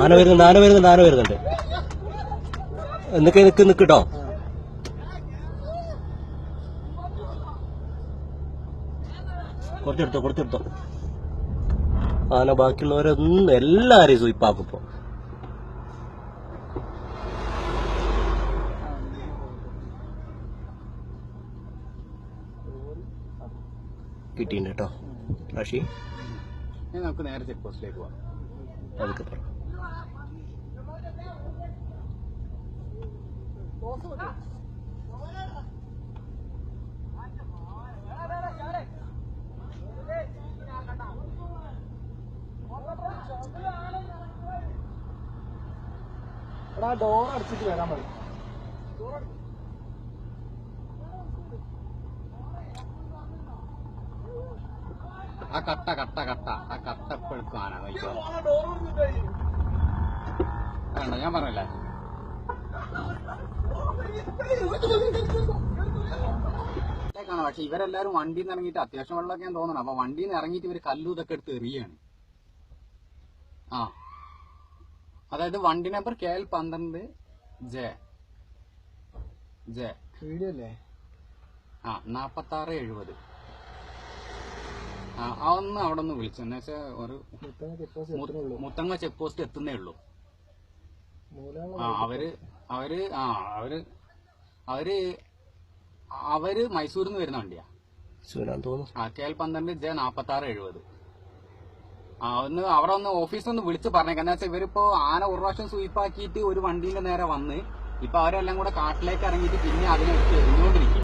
ആന വരുന്നുണ്ട്. നിക്കട്ടോ. കുറച്ചെടുത്തോ. ആന ബാക്കിയുള്ളവരൊന്നും എല്ലാരെയും സ്വീപ്പാക്കും ഇപ്പൊ. കിട്ടിയിട്ടുണ്ട് കേട്ടോ റാഷി. നമുക്ക് നേരെ ചെക്ക് പോസ്റ്റിലേക്ക് പോവാം. അതൊക്കെ പറ. ഡോർ അടിച്ചിട്ട് വരാൻ മതി. ആ കട്ട എപ്പോഴും ആന കഴിക്കോ വേണ്ട, ഞാൻ പറഞ്ഞല്ലേ. പക്ഷെ ഇവരെല്ലാരും വണ്ടിയിൽ നിന്ന് ഇറങ്ങിയിട്ട് അത്യാവശ്യം വെള്ളമൊക്കെ ഞാൻ തോന്നണം. അപ്പൊ വണ്ടിയിൽ നിന്ന് ഇറങ്ങിയിട്ട് ഇവര് കല്ലു ഇതൊക്കെ എടുത്ത് എറിയാണ്. അതായത് വണ്ടി നമ്പർ KL 12 J 4670. അതൊന്ന് അവിടെ ഒന്ന് വിളിച്ചു. എന്ന് വെച്ചാൽ ഒരു മുത്തങ്ങ ചെക്ക് പോസ്റ്റ് എത്തുന്നേ ഉള്ളൂ. അവര് മൈസൂരിൽ നിന്ന് വരുന്ന വണ്ടിയാ. KL 12 J 4670. ഒന്ന് അവിടെ ഒന്ന് ഓഫീസിൽ ഒന്ന് വിളിച്ച് പറഞ്ഞേക്കാം. എന്താ വെച്ചാൽ ഇവരിപ്പോ ആന ഒരു പ്രാവശ്യം സ്വീപ്പാക്കിയിട്ട് ഒരു വണ്ടീന്റെ നേരെ വന്ന് ഇപ്പൊ അവരെല്ലാം കൂടെ കാട്ടിലേക്ക് ഇറങ്ങിയിട്ട് പിന്നെ അതിനെ എറിഞ്ഞുകൊണ്ടിരിക്കും.